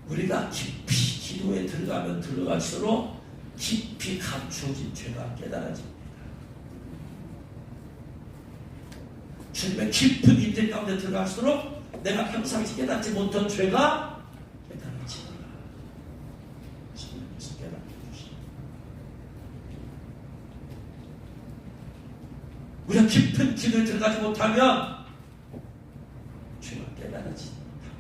우리가 깊이 기도에 들어가면 들어갈수록 깊이 감추어진 죄가 깨달아집니다. 주님의 깊은 인재 가운데 들어갈수록 내가 평상시 깨닫지 못한 죄가 깨달아집니다. 주님께서 깨닫게 해주십니다. 우리가 깊은 기도에 들어가지 못하면 죄가 깨달아지지 못합니다.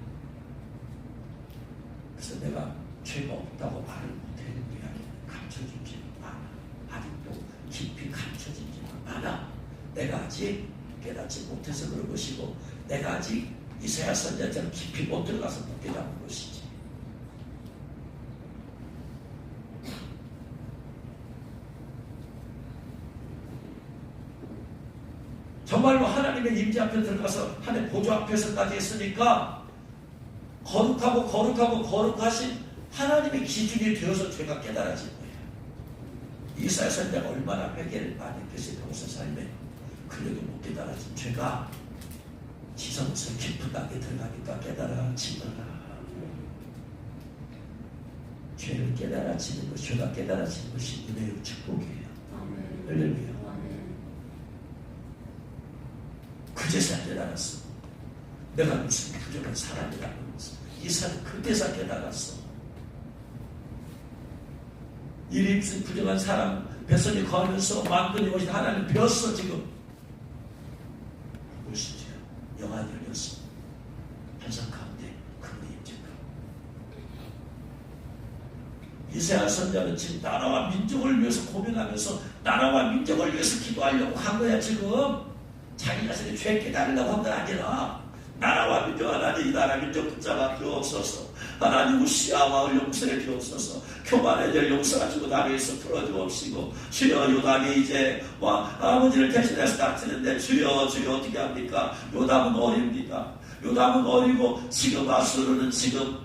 그래서 내가 죄가 없다고 말을 못하는 게 아니라 감춰진 죄가 많아. 아직도 깊이 감춰진 죄가 많아. 내가 아직 깨닫지 못해서 그런 것이고 내가 아직 이사야 선지자처럼 깊이 못 들어가서 못 깨닫는 것이지. 정말로 하나님의 임재 앞에 들어가서 하나님 보좌 앞에서까지 했으니까 거룩하신 하나님의 기준이 되어서 죄가 깨달아진 거예요. 이사야 선지자가 얼마나 회개를 많이 했어요. 평소 삶에. 그래도 못 깨달아진 죄가 지성스러운 깊은 단계에 들어가니까 깨달아지더라. 죄를 깨달아지는 것, 죄가 깨달아지는 것이 은혜의 축복이에요. 할렐루야. 그제서 깨달았어. 내가 무슨 부족한 사람이라는 것을. 이사는 그때서 깨달았어. 이 무슨 부족한 사람 백성이 거하면서 만드는 것이 하나님 배웠어. 지금 무엇이죠? 영안이 열렸어. 환상 가운데 그분의 임재가. 이사야 선지자는 지금 나라와 민족을 위해서 고민하면서 나라와 민족을 위해서 기도하려고 한 거야. 지금 자기 자신의 죄 깨달으려고 한 건 아니라 나라와 민족 하나님, 이 나라 민족 붙잡아 주옵소서. 하나님 우시아와 용서해 주옵소서. 교만의 죄를 용서하시고 나에게서 풀어주옵시고 주여 요담이 이제 아버지를 대신해서 다치는데 주여 어떻게 합니까? 요담은 어립니다. 요담은 어리고 지금 아수르는 지금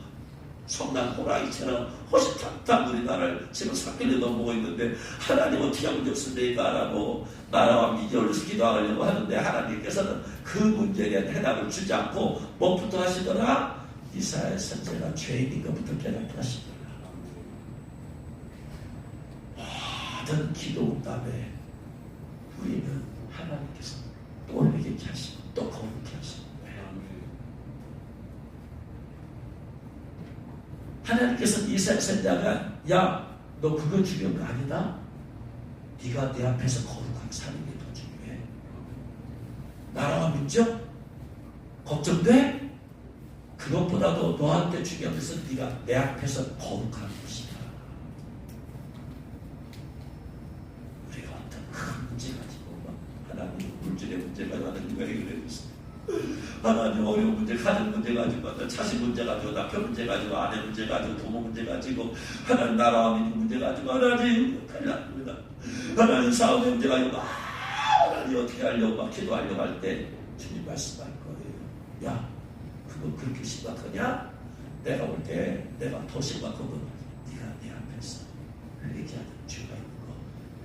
성난 호랑이처럼 호시탐탐 우리나라를 지금 삭길에 넘보고 있는데 하나님 어떻게 하면 좋습니까라고 나라와 민족을 기도하려고 하는데 하나님께서는 그 문제에 대한 해답을 주지 않고 뭐부터 하시더라? 이사야 선지자가 죄인인 것부터 깨닫게 하시더라. 모든 기도 응답에 우리는 하나님께서 또 회개케 하시고 또 거룩케 하시고 하나님께서 이사야 선지자가 야, 너 그거 중요한 거 아니다? 네가 내 앞에서 거룩하게 사는 게 더 중요해. 나라와 민족 걱정돼? 그것보다도 너한테 중요한 것은 네가 내 앞에서 거룩한 것이다. 우리가 어떤 큰 문제 가지고 하나님 물질의 문제 가지고 하나님 왜 그랬어? 하나님 어려운 문제, 가정 문제 가지고, 나 자식 문제 가지고, 남편 문제 가지고, 아내 문제 가지고, 부모 문제 가지고, 하나님 나라와 민족 문제 가지고, 하나님 큰일 납니다. 하나님 사업의 문제 가지고, 하나님 어떻게 하려고 막 기도하려고 할 때 주님 말씀할 거예요. 야, 그거 그렇게 심각하냐? 내가 올 때 내가 더 심각한 건 네가 내 앞에서 회개하는 죄가 있는 거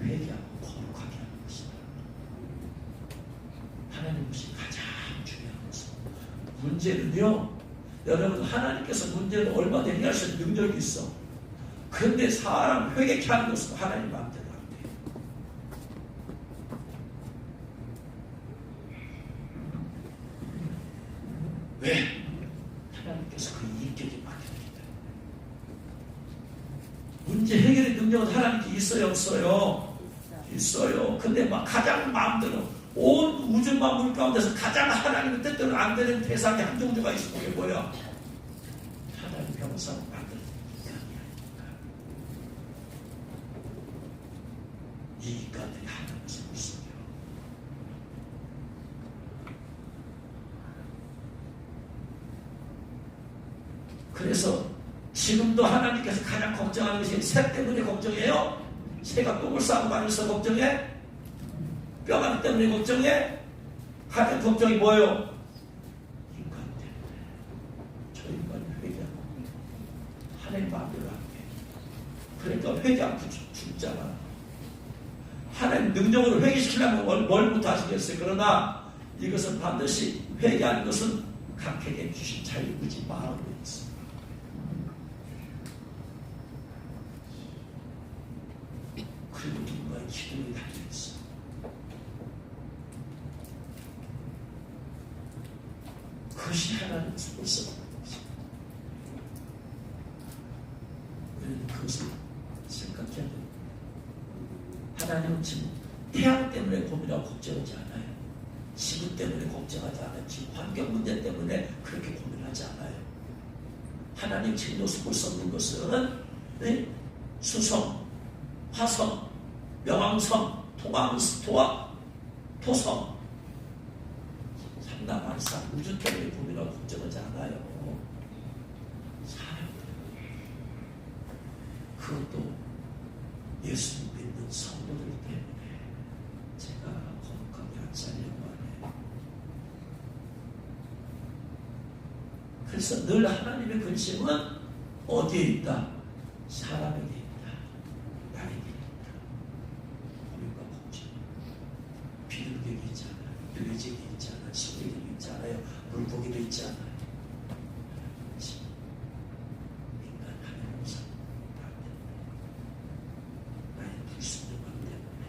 회개하고 거룩하게 하는 것이다. 하나님 것이 가장 중요한 것은 문제는요. 여러분 하나님께서 문제를 얼마나 해결할 수 있는 능력이 있어. 그런데 사람 회개케 하는 것은 하나님 마음대로 안 돼요. 왜? 하나님께서 그 인격이 맡겨있기 때문에. 문제 해결의 능력은 하나님께 있어요, 없어요? 있어요. 근데 막 가장 마음대로 온 우주 만물 가운데서 가장 하나님의 뜻대로 안 되는 대상이 한 종류가 있어. 그게 뭐야? 하나님 병사를 만드는 인간이 아닙니까? 이 인간들이 하나님을 속여. 그래서 지금도 하나님께서 가장 걱정하는 것이 새 때문에 걱정해요? 새가 똥을 싸고 다니면서 걱정해? 뼈가루 때문에 걱정해? 가장 걱정이 뭐예요? 인간 때문에. 저 인간이 회개하고 하나님 마음대로 할게. 그러니까 회개 않고 죽잖아. 하나님 능력으로 회개시키려면 뭘부터 하시겠어요? 그러나 이것은 반드시 회개하는 것은 각에게 주신 자유의지 마음에 있어. 그리고 누군가의 기도를 달려있어. 그것이 하나님의 속을 썩는 것입니다. 우리는 그것을 생각해야 됩니다. 하나님은 지금 태양 때문에 고민하고 걱정하지 않아요. 지구 때문에 걱정하지 않아요. 지금 환경 문제 때문에 그렇게 고민하지 않아요. 하나님 지금도 속을 썩는 것은 수성, 화성, 명왕성, 토성, 삼남한산 우주 때문에 고민하고 걱정하지 않아요. 사람들. 그것도 예수 믿는 성도들 때문에 제가 거룩하게 안 살려고 하네요. 그래서 늘 하나님의 근심은 어디에 있다? 사람에게 있다. 나에게 있다. 고민과 걱정. 비둘기에게 있잖아요. 돼지에게 있잖아요. 식에게 있잖아요. 물고기도 있잖아요. 인간 하나님 상 나의 불순종함 때문에,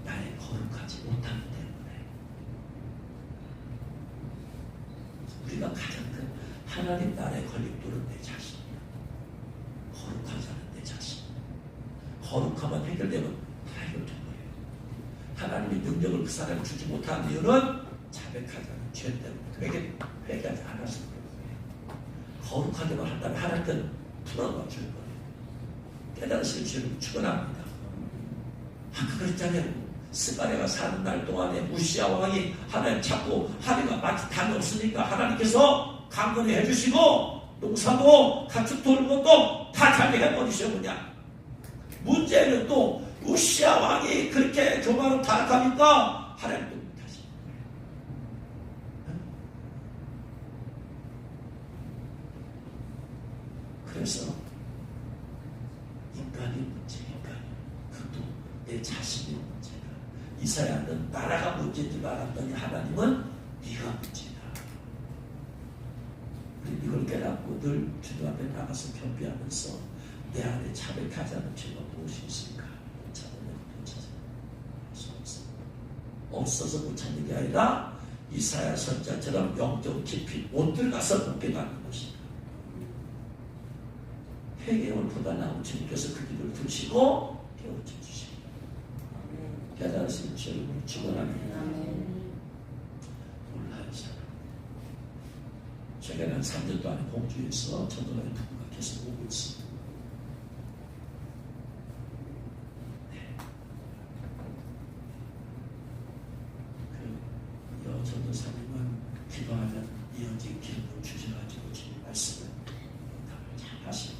나의 거룩하지 못함 때문에, 우리가 가장 큰 하나님 나라의 걸림돌은 내 자신이야. 거룩하지 않은 내 자신. 거룩하면 해결되면 다 해결된 거예요. 하나님의 능력을 그 사람에 주지 못한 이유는 자백하지 않은 죄 때문에 회개하지 않았을 거예요. 거룩하게만 한다면 하나님은 풀어봐 줄 거예요. 깨달으실 죄를 축원합니다. 아까 그랬잖아요. 스가랴가 사는 날 동안에 우시야 왕이 하나님 찾고 하루가 마치 답이 없으니까 하나님께서 강건히 해주시고 농사도 가축 돌는 것도 다 잘 해버리셔 그냥. 문제는 또 우시야 왕이 그렇게 교만으로 타락하니까 하나님도 못하시. 그래서 인간이 문제니까 그것도 내 자신의 문제다. 이사야는 나라가 문제인 줄 알았더니 하나님은 네가 문제다. 우리 이걸 깨닫고 늘 주님 앞에 나가서 겸비하면서 내 안에 자백하지 않은 죄가 무엇이 있을까? 못 찾으면 못 찾아. 수 없어. 없어서 못 찾는 게 아니라 이사야 선자처럼 영적 깊이 못 들어가서 못 깨닫는 것이다. 회개를 보다 나온 주님께서 그 길을 두시고 깨우쳐 주십니다. 깨달으시는 죄를 축원합니다. 몰라요 사람. 최근에 한 3년 동안 공주에서 전도관의 부부가 계속 오고 있습니다. 전도사님은 기도하면 이어진 기름을 주셔가지고 주님 말씀을 잘 하시고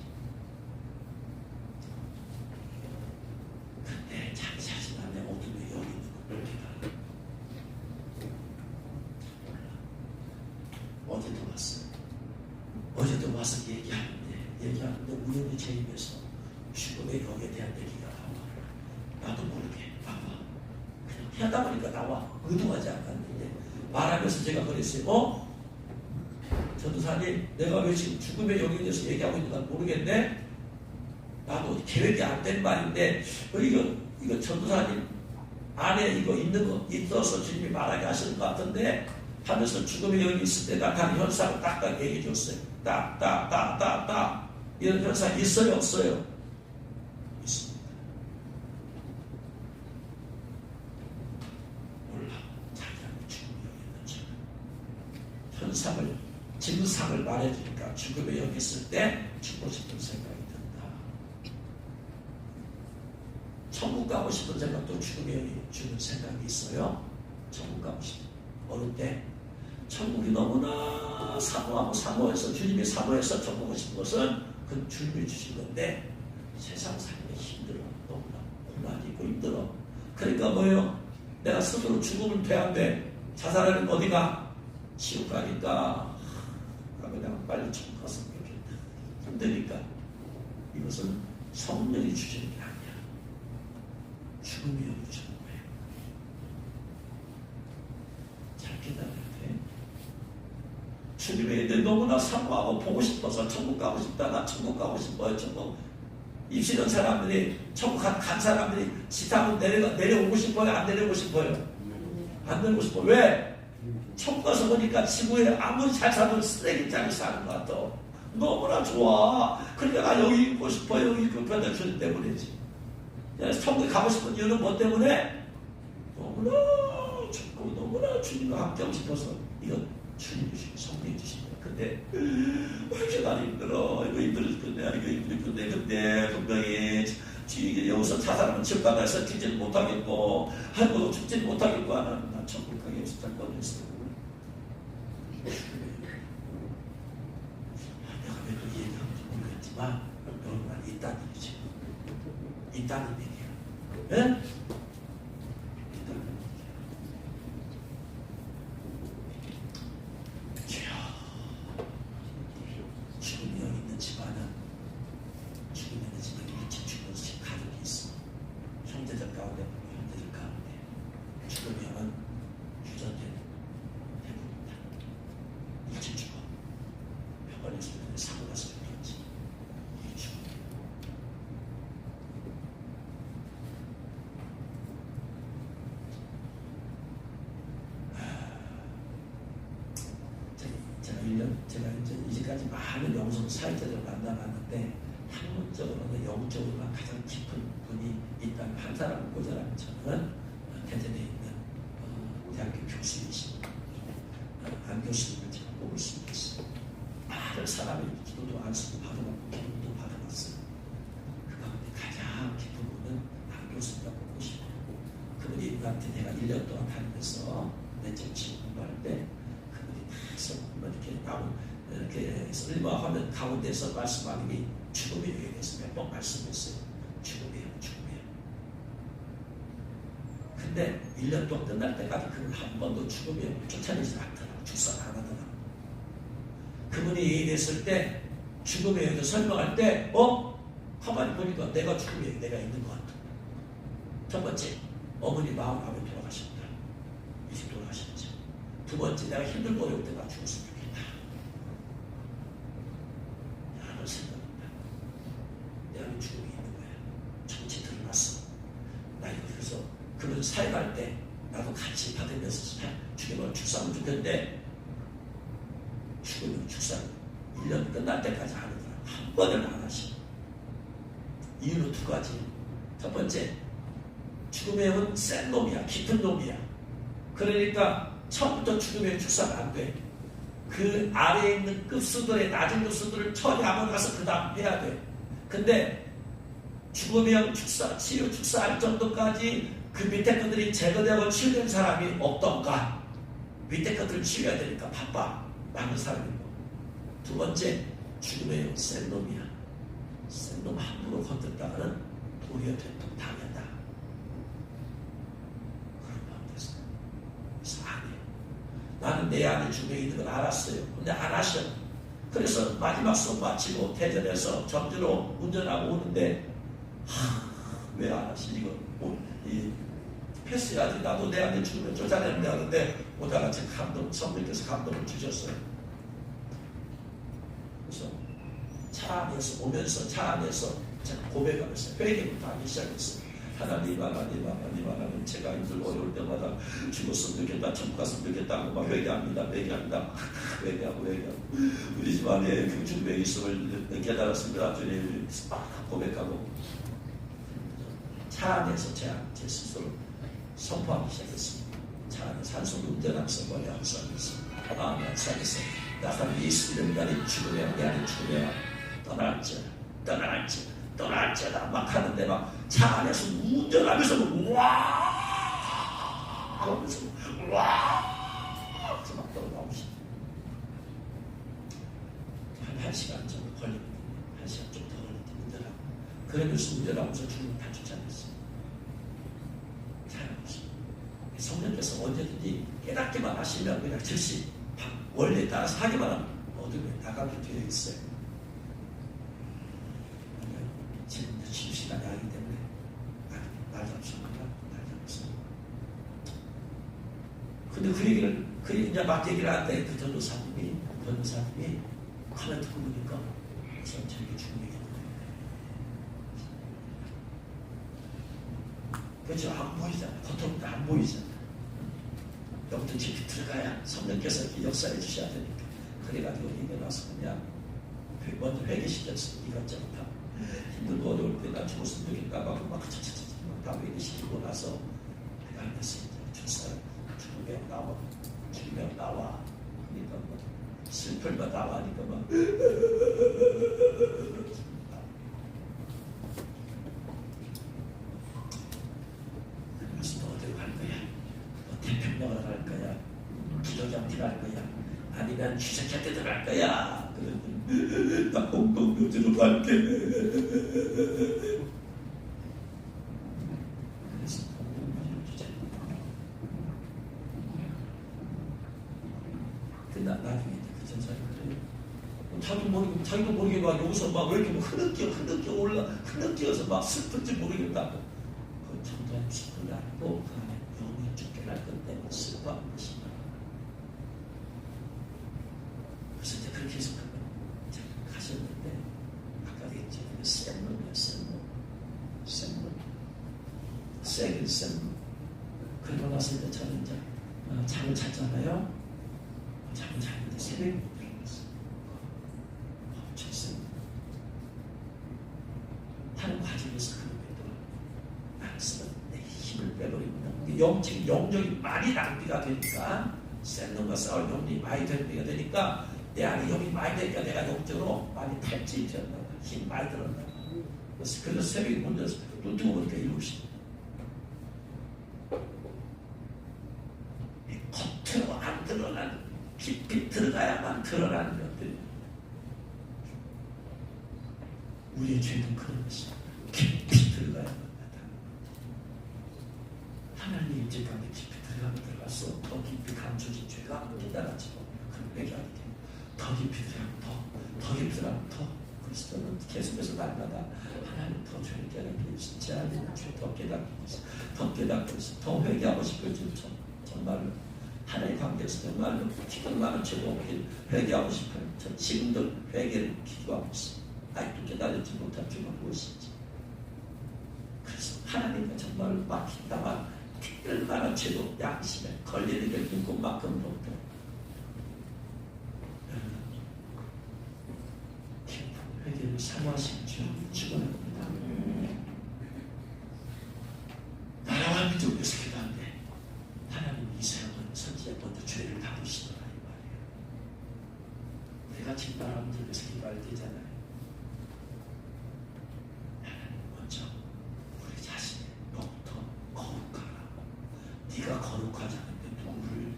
근데 자기 자신 안에 어둠에 여기 있는 걸 기다려. 어제도 와서 얘기하는데 우연히 제 입에서 죽음의 영에 대한 얘기가 나와. 나도 모르게 나와. 그냥 하다 보니까 나와. 의도하지 않았는데 말하면서 제가 그랬어요. 전도사님, 내가 왜 지금 죽음의 영에 대해서 얘기하고 있는가 모르겠네. 나도 계획이 안 된 말인데 이거 전도사님 안에 이거 있는 거 있어서 주님이 말하게 하시는 것 같은데 하면서 죽음의 영이 있을 때 나타나는 현상을 딱딱 얘기해 줬어요. 딱 이런 현상이 있어요 없어요? 있습니다. 현상을, 증상을 말해주니까 죽음에 여기 있을 때 죽고 싶은 생각이 든다. 천국 가고 싶은 생각도 죽음에 주는 생각이 있어요. 천국 가고 싶은 어느 때 천국이 너무나 사모하고 사모해서 주님이 사모해서 천국 싶은 것은 그 주님이 주신 건데 세상 살기 힘들어. 너무나 고난이 있고 힘들어. 그러니까 뭐예요? 내가 스스로 죽음을 대한대. 자살하는 어디가? 지옥 가니까 그냥 빨리 천국 갔으면 좋겠다. 힘드니까. 이것은 성령이 주시는 게 아니야. 죽음이 여기 주는 거예요. 잘 기다려야 돼. 주님의 일들 너무나 사모하고 보고 싶어서 천국 가고 싶다. 나 천국 가고 싶어요. 천국. 입시는 사람들이 천국 간 사람들이 지상으로 내려오고 싶어요? 안 내려오고 싶어요? 안 내려오고 싶어. 왜? 천국 가서 보니까 지구에 아무리 잘 살아도 쓰레기장이 사는 것 같아. 너무나 좋아. 그러니까 나 여기 있고 싶어. 여기 있고 싶어. 주님 때문이지. 천국에 가고 싶은 이유는 뭐 때문에? 너무나 좋고 너무나 주님과 함께하고 싶어서. 이건 주님 주신 성령 주신 거야. 근데 왜 이렇게 나는 힘들어. 이거 힘들어 죽겠네. 이거 힘들어 죽겠네. 근데 분명히 여기서 자살하면 지옥 가서 죽지는 못하겠고 아이고 죽지는 못하겠고 하는 난 천국 가기 위해서 잘 뻔했어. 내가 왜 그 얘기하는지 모르겠지만 여러분 있다는 얘기지. 있다는 얘기야. 예? 있다는 얘기야. 죽음이 여기 있는 집안은 죽음이 있는 집안에 일찍 죽는 가족이 있어. 형제들 가운데 형제들 가운데 죽음이 오면 유전된 대부분이다. 일찍 죽어. 병원에서 사고 나서 죽겠지. 이게 죽음이야. 제가 이제 이제까지 많은 영성 사역자들을 만나봤는데 학문적으로나 영적으로나 가장 깊은 분이 있다면 한 사람을 꽂아라면 저는 대전에 있는 대학교 교수이신 안 교수님을 제가 뽑을 수 있겠어요. 많은 사람의 기도도 안수도 받아봤고 기도도 받아봤어요. 그 가운데 가장 깊은 분은 안 교수님과 뽑고 싶어요. 그분이 우리한테 내가 1년 동안 다니면서 내적 지금 공부할 때 이렇게 나온 이렇게 설마 화면 가운데서 말씀하는 게 죽음에 대해서 몇 번 말씀했어요. 죽음이에요, 죽음이에요. 근데 1년 동안 끝날 때까지 그걸 한 번도 죽음에 쫓아내지 않더라고. 축사를 안 하더라고. 그분이 얘기했을 때 죽음에 대해서 설명할 때 가만히 보니까 내가 죽음에 내가 있는 것 같아. 첫 번째, 어머니 마음이 돌아가셨다. 이제 돌아가셨지. 두 번째, 내가 힘들고 어려울 때 나 죽었으면 좋겠다. 라는 생각입니다. 내 안에 죽음이 있는 거야. 정치 드러났어. 나 여기서 그분 사역할 때 나도 같이 받으면서 죽으면 축사하면 좋겠는데 죽으면 축사 1년 끝날 때까지 하느더라. 한 번을 안 하시. 이유는 두 가지. 첫 번째, 죽음의 영은 센 놈이야. 깊은 놈이야. 그러니까 처음부터 죽음의 축사가 안 돼. 그 아래에 있는 급수들의 낮은 급수들을 처리하고 나서 그 다음 해야 돼. 근데 죽음의 영 축사, 치유 축사할 정도까지 그 밑에 것들이 제거되고 치유된 사람이 없던가. 밑에 것들을 치유해야 되니까 바빠. 많은 사람이고. 두 번째, 죽음의 영 센 놈이야. 센 놈 함부로 건졌다가는 도리어 된통 당한다. 그런 마음 됐어. 그래서 안 해. 나는 내 안에 죽음에 있는 걸 알았어요. 근데 안 하셔. 그래서 마지막 수업 마치고 대전에서 전주로 운전하고 오는데 왜 안 하시? 이거 패스해야지. 나도 내 안에 죽음을 쫓아내는데 하는데 오다가 제 성령께서 감동을 주셨어요. 그래서 차 안에서 오면서 차 안에서 제가 고백하면서 회개부터 하기 시작했어요. 하나님, 제가 힘들고 어려울 때마다 죽었으면 좋겠다, 천국 갔으면 좋겠다고 막 회개합니다. 회개하고 우리 집안에 그 죽음의 있음을 깨달았습니다. 주님 막 고백하고 차 안에서 제 스스로 선포하기 시작했습니다. 차 안에 산소 운전하면서 머리 하고 싸면서 마음이 안 싸겠어. 나사는 예수 이름 나를 죽으며 내 안에 죽으며 떠날지어다 막 하는데 막 차 안에서 운전하면서 와 하면서 와 하면서 막 떠나오시. 한 시간 정도 걸립니다. 한 시간 좀 더 걸립니다. 운전하고. 그러면서 운전하면서 주님 다 쫓아냈어요. 잘하면서. 성령께서 언제든지 깨닫기만 하시면 그냥 즉시 원래 따라서 하기만 하면 어둠에 나가게 되어 있어요. 지금 쉬는 시간이 아니기 때문에 날 잡습니다. 근데 그 얘기를 이제 막 얘기를 하는데 그 전도사님이 가만 듣고 보니까 우선 저에게 죽는 얘기예요. 그렇죠. 안 보이잖아요. 겉으로도 안 보이잖아요. 여기도 깊이 들어가야 성령께서 이렇게 역사해 주셔야 되니까. 그래가지고 이게 나서 그냥 먼저 회개시켰어요. 이것저것 다 힘들고 어려울 때 나 죽었으면 좋겠다고 막 차차차차 다 회개시키고 나서 내가 안 됐어요. 줬어요. 죽으면 나와. 그러니까 뭐 슬플만 나와니까 막 그래서 너 어디로 갈 거야? 너 태평양으로 갈 거야? 기도장티 갈 거야? 아니면 주석한테 들어갈 거야? 그러더니 나 공동묘지로 갈게. 그래서 공동묘지로 주자. 나중에 그 전사를 그래요. 자기도 모르게 막 여기서 막 왜 이렇게 흐느껴서 막 슬픈지 모르겠다고. 그 전도하는 슬픔이 아니고 그 안에 영이 쫓겨날 것 때문에 슬퍼하는 것이다. 그래서 이제 그렇게 해서 가셨는데 아까 얘기했잖아요. 센 놈. 그러고 나서 이제 저는 이제 잠을 잤잖아요. 잠을 잤는데 새벽에 못 일어났어요. 엄청 셉니다. 하는 과정에서 그럼에도 내 힘을 빼버립니다. 영적이 많이 낭비가 되니까 센 놈과 싸울 영이 많이 낭비가 되니까 내 안에 영이 많이 되니까 내가 영적으로 많이 탈진이 되었나 봐. 힘 많이 들었나 봐. 그래서 새벽에 못 일어나서 눈 뜨고 보니까 7시. 겉으로 안 드러나는 깊이 들어가야만 드러나는 것들. 우리의 죄는 그런 것입니다. 깊이 들어가야만 나타납니다. 하나님의 입지 가운데 깊이 들어갈수록 더 깊이 감춰진 죄가 깨달아지고 그런 배경이 됩니다. 더 깊이 들어가면 더 그리스도는 계속해서 날마다 하나님 더 죄를 깨닫게 해주시고 제 안에 있는 죄더 깨닫게 해주시고 더 회개하고 싶어지는 정말로 하나의 관계에서 정말로 기도 많은 죄도 회개하고 싶어요. 저 지금도 회개를 기도하고 있어요. 아직도 깨달지 못한 죄가 무엇인지. 그래서 하나님과 정말로 막힌다만 특별 많은 죄도 양심에 걸리는 게 눈꽃만큼도 없고 깊은 회개를 사모하시는 주님 축원합니다. 나라와 민족에서 기도하는데 하나님 이스라엘 선지자 먼저 죄를 다루시더라 이 말이에요. 우리가 지금 나라와 민족에서 기도할 때잖아요. 하나님 먼저 우리 자신의 너부터 거룩하라. 네가 거룩하지 않은데 누구를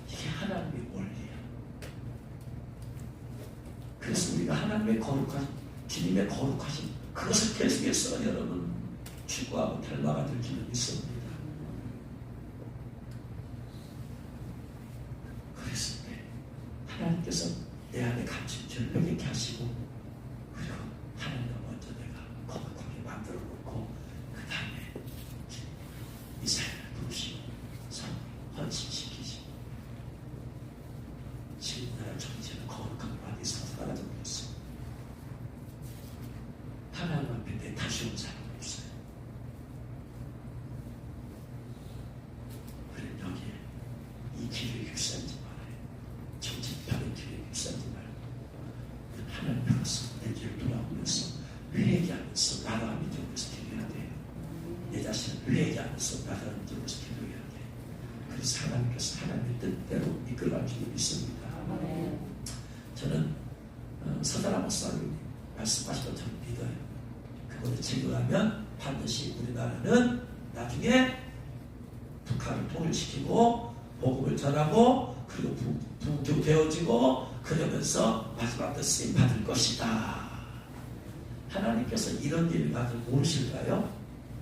이게 하나님의 원리야. 그래서 우리가 하나님의 거룩하신 주님의 거룩하신 그것을 계속해서 여러분 추구하고 닮아가 될 줄을 믿습니다. 그랬을 때 하나님께서 내 안에 갇힌 죄를 회개케 하시고 그리고 하나님과 먼저 내가 거룩하게 만들어 놓고 그 다음에 이스라엘을 부르시고 헌신시키시고 지금 나라 정치는 거룩하게 만들어서 살아가고 있어. 하나님 앞에 내 다시 온 사람 없어요. 그래서 하나님께서 하나님의 뜻대로 이끌어갈 줄 믿습니다. 저는 서다라 목사님 말씀하신 것 저는 믿어요. 그거를 적용하면 반드시 우리나라는 나중에 북한을 통일시키고 복음을 전하고 그리고 부교되어지고 그러면서 마지막 때 쓰임 받을 것이다. 하나님께서 이런 일을 다들 모르실까요?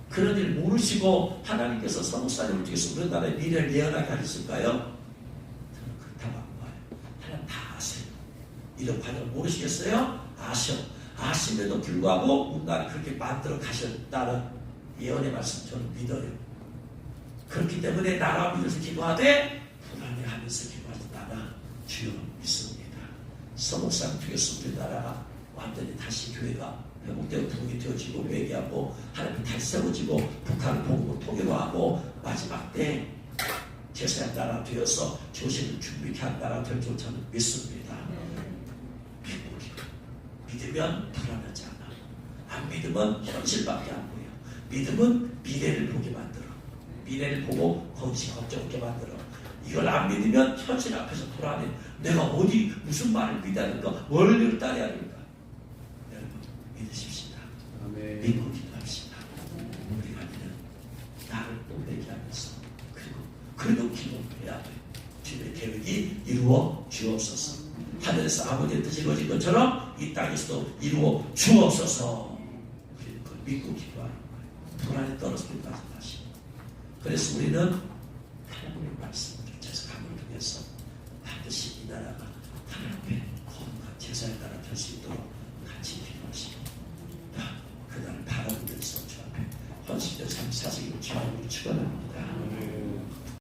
그런 일 모르시고 하나님께서 선목사님을 통해서 우리나라의 미래를 예언하게 하셨을까요? 저는 그렇다고 안 봐요. 하나님 다 아세요. 이런 과정을 모르시겠어요? 아심에도 불구하고 우리나라 그렇게 만들어 가셨다는 예언의 말씀 저는 믿어요. 그렇기 때문에 나라 믿어서 기도하되 불안해하면서 기도하지 나라 주여 믿습니다. 서목사님 통해서 우리나라가 완전히 다시 교회가 회복되고 부흥이 되어지고 회개하고 하나님 다시 세워지고 북한을 복음으로 통일하고 마지막 때 제사의 나라 되어서 조실을 준비케 한 나라 될 줄 저는 믿습니다. 믿으면 불안하지 않아. 안 믿으면 현실밖에 안 보여. 믿음은 미래를 보게 만들어. 미래를 보고 거짓이 걱정하게 만들어. 이걸 안 믿으면 현실 앞에서 불안해. 내가 어디 무슨 말을 믿어야 될까? 원리를 따라야 될까? 여러분 믿으십시다. 아멘. 믿고 기도합시다. 우리가 믿는 나를 또 회개하면서 그리고 기도해야 돼. 주님의 계획이 이루어 주옵소서. 하늘에서 아버지의 뜻이 이루어진 것처럼 이 땅에서도 이루어 주옵소서. 그걸 믿고 기도하는 거예요. 불안에 떨어질 때까지 다시. 그래서 우리는 하나님의 말씀을 제사함을 통해서 반드시 이 나라가 하나님 앞에 거룩한 제사의 나라 될 수 있도록 같이